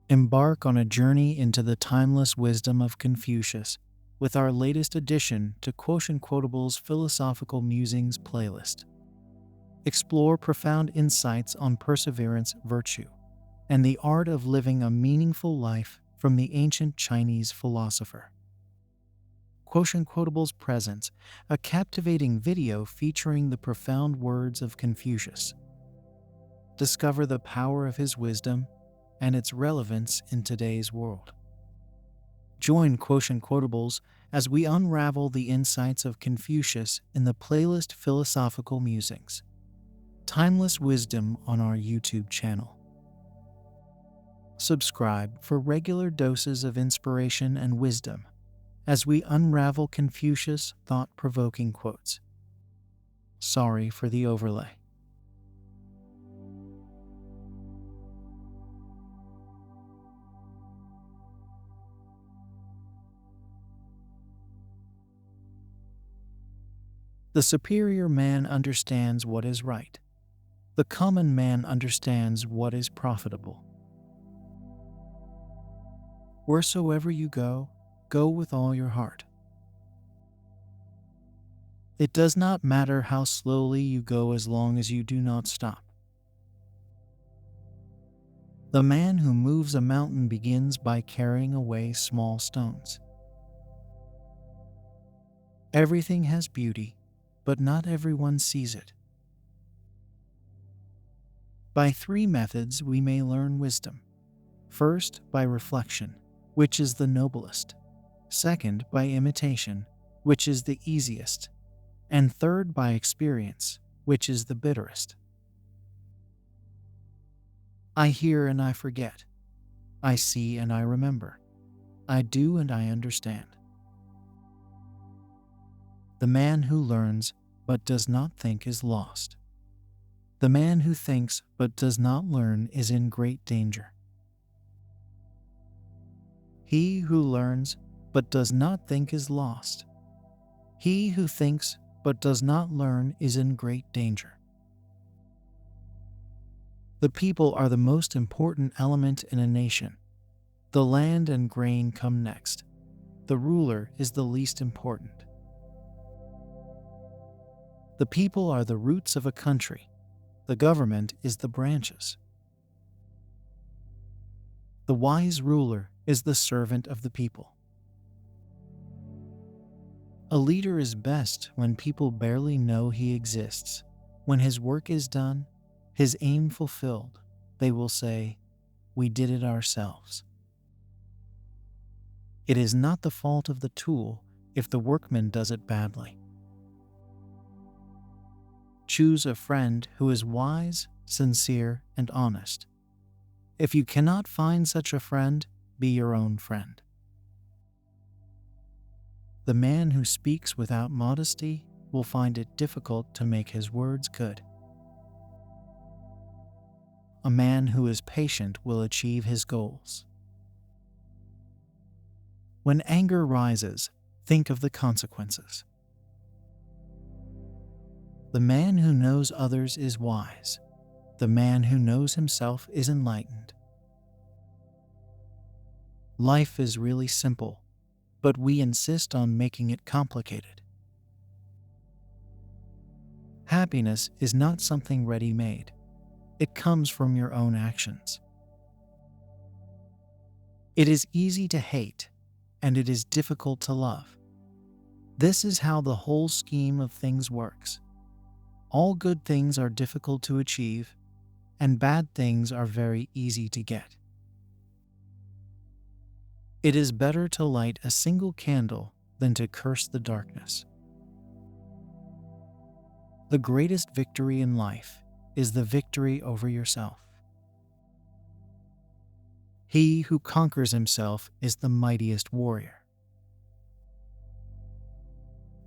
Embark on a journey into the timeless wisdom of Confucius with our latest addition to QuotientQuotables' Philosophical Musings playlist. Explore profound insights on perseverance, virtue, and the art of living a meaningful life from the ancient Chinese philosopher. QuotientQuotables presents a captivating video featuring the profound words of Confucius. Discover the power of his wisdom and its relevance in today's world. Join QuotientQuotables as we unravel the insights of Confucius in the playlist Philosophical Musings, Timeless Wisdom on our YouTube channel. Subscribe for regular doses of inspiration and wisdom as we unravel Confucius' thought-provoking quotes. Sorry for the overlay. The superior man understands what is right. The common man understands what is profitable. Wheresoever you go, go with all your heart. It does not matter how slowly you go as long as you do not stop. The man who moves a mountain begins by carrying away small stones. Everything has beauty, but not everyone sees it. By three methods we may learn wisdom. First, by reflection, which is the noblest. Second, by imitation, which is the easiest. And third, by experience, which is the bitterest. I hear and I forget. I see and I remember. I do and I understand. The man who learns but does not think is lost. The man who thinks but does not learn is in great danger. He who learns but does not think is lost. He who thinks but does not learn is in great danger. The people are the most important element in a nation. The land and grain come next. The ruler is the least important. The people are the roots of a country. The government is the branches. The wise ruler is the servant of the people. A leader is best when people barely know he exists. When his work is done, his aim fulfilled, they will say, "We did it ourselves." It is not the fault of the tool if the workman does it badly. Choose a friend who is wise, sincere, and honest. If you cannot find such a friend, be your own friend. The man who speaks without modesty will find it difficult to make his words good. A man who is patient will achieve his goals. When anger rises, think of the consequences. The man who knows others is wise. The man who knows himself is enlightened. Life is really simple, but we insist on making it complicated. Happiness is not something ready-made. It comes from your own actions. It is easy to hate, and it is difficult to love. This is how the whole scheme of things works. All good things are difficult to achieve, and bad things are very easy to get. It is better to light a single candle than to curse the darkness. The greatest victory in life is the victory over yourself. He who conquers himself is the mightiest warrior.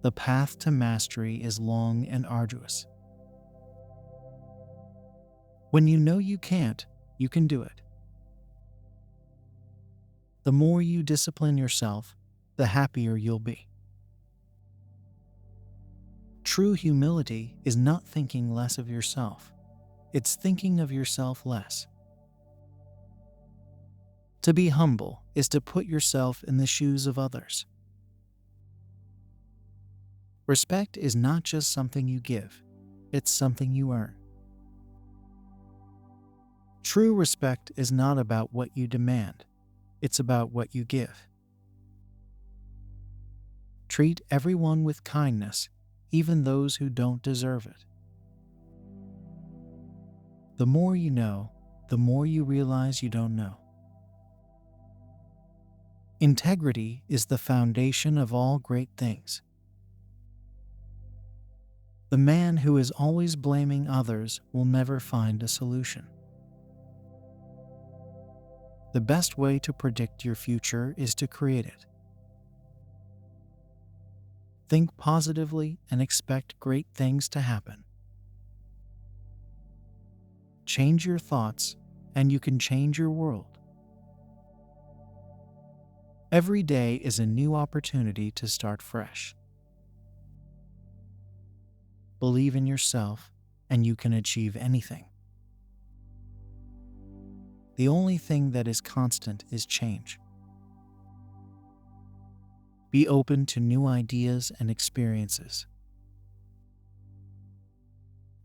The path to mastery is long and arduous. When you know you can't, you can do it. The more you discipline yourself, the happier you'll be. True humility is not thinking less of yourself. It's thinking of yourself less. To be humble is to put yourself in the shoes of others. Respect is not just something you give, it's something you earn. True respect is not about what you demand, it's about what you give. Treat everyone with kindness, even those who don't deserve it. The more you know, the more you realize you don't know. Integrity is the foundation of all great things. The man who is always blaming others will never find a solution. The best way to predict your future is to create it. Think positively and expect great things to happen. Change your thoughts, and you can change your world. Every day is a new opportunity to start fresh. Believe in yourself, and you can achieve anything. The only thing that is constant is change. Be open to new ideas and experiences.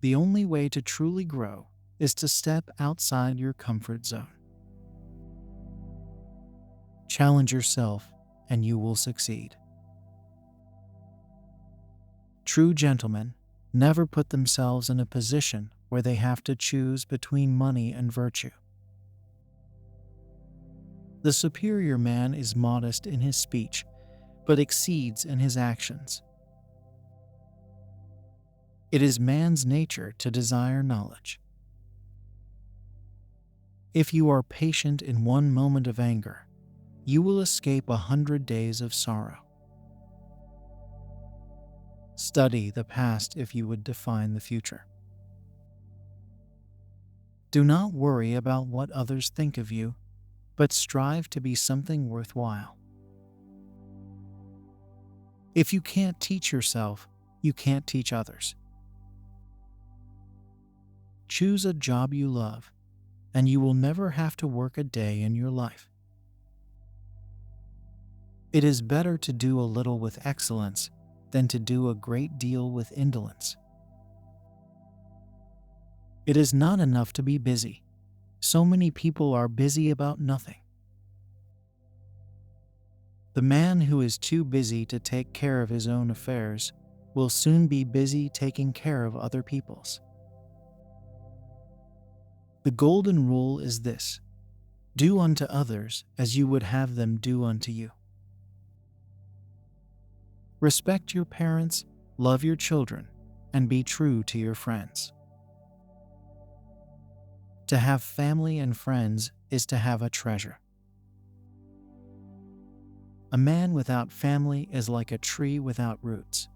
The only way to truly grow is to step outside your comfort zone. Challenge yourself, and you will succeed. True gentlemen never put themselves in a position where they have to choose between money and virtue. The superior man is modest in his speech, but exceeds in his actions. It is man's nature to desire knowledge. If you are patient in one moment of anger, you will escape 100 days of sorrow. Study the past if you would define the future. Do not worry about what others think of you, but strive to be something worthwhile. If you can't teach yourself, you can't teach others. Choose a job you love, and you will never have to work a day in your life. It is better to do a little with excellence than to do a great deal with indolence. It is not enough to be busy. So many people are busy about nothing. The man who is too busy to take care of his own affairs will soon be busy taking care of other people's. The golden rule is this: do unto others as you would have them do unto you. Respect your parents, love your children, and be true to your friends. To have family and friends is to have a treasure. A man without family is like a tree without roots.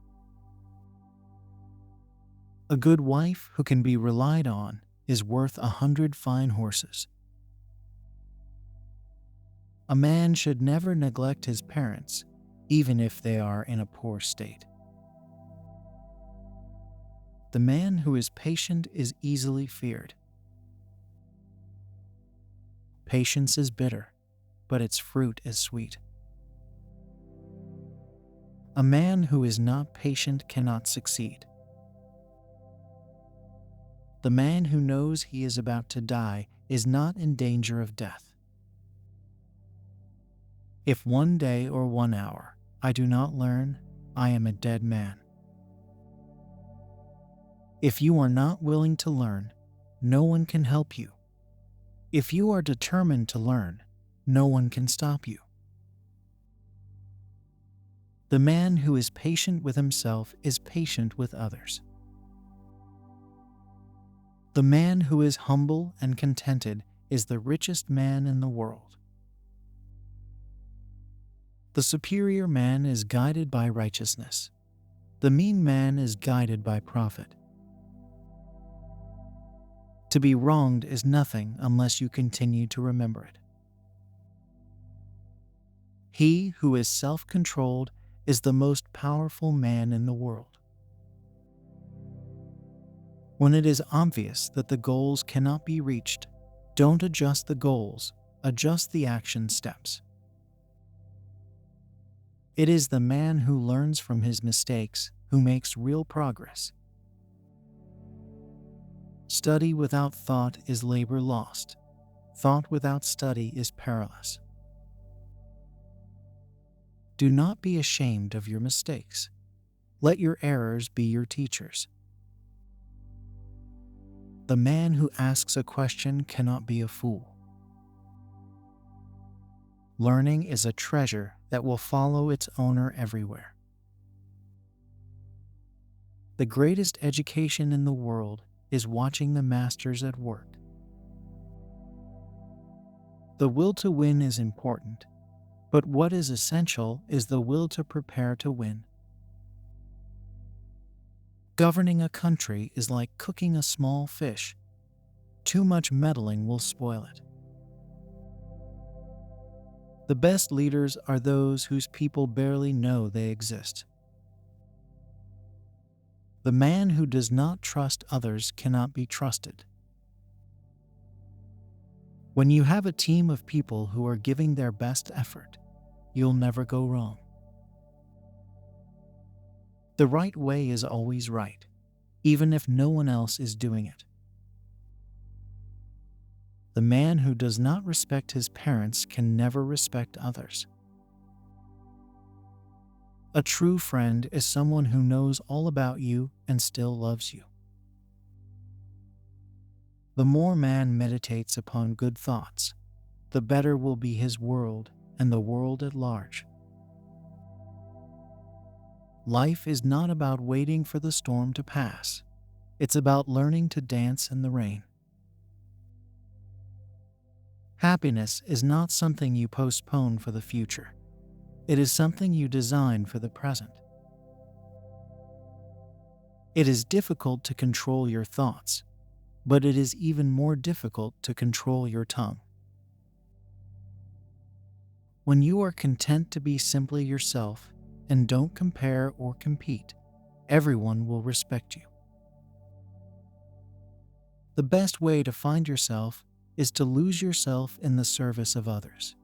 A good wife who can be relied on is worth 100 fine horses. A man should never neglect his parents, even if they are in a poor state. The man who is patient is easily feared. Patience is bitter, but its fruit is sweet. A man who is not patient cannot succeed. The man who knows he is about to die is not in danger of death. If 1 day or 1 hour I do not learn, I am a dead man. If you are not willing to learn, no one can help you. If you are determined to learn, no one can stop you. The man who is patient with himself is patient with others. The man who is humble and contented is the richest man in the world. The superior man is guided by righteousness. The mean man is guided by profit. To be wronged is nothing unless you continue to remember it. He who is self-controlled is the most powerful man in the world. When it is obvious that the goals cannot be reached, don't adjust the goals, adjust the action steps. It is the man who learns from his mistakes who makes real progress. Study without thought is labor lost. Thought without study is perilous. Do not be ashamed of your mistakes. Let your errors be your teachers. The man who asks a question cannot be a fool. Learning is a treasure that will follow its owner everywhere. The greatest education in the world is watching the masters at work. The will to win is important, but what is essential is the will to prepare to win. Governing a country is like cooking a small fish. Too much meddling will spoil it. The best leaders are those whose people barely know they exist. The man who does not trust others cannot be trusted. When you have a team of people who are giving their best effort, you'll never go wrong. The right way is always right, even if no one else is doing it. The man who does not respect his parents can never respect others. A true friend is someone who knows all about you and still loves you. The more man meditates upon good thoughts, the better will be his world and the world at large. Life is not about waiting for the storm to pass. It's about learning to dance in the rain. Happiness is not something you postpone for the future. It is something you design for the present. It is difficult to control your thoughts, but it is even more difficult to control your tongue. When you are content to be simply yourself and don't compare or compete, everyone will respect you. The best way to find yourself is to lose yourself in the service of others.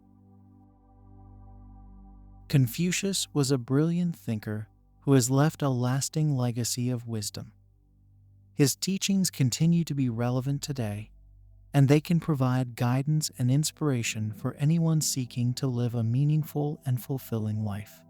Confucius was a brilliant thinker who has left a lasting legacy of wisdom. His teachings continue to be relevant today, and they can provide guidance and inspiration for anyone seeking to live a meaningful and fulfilling life.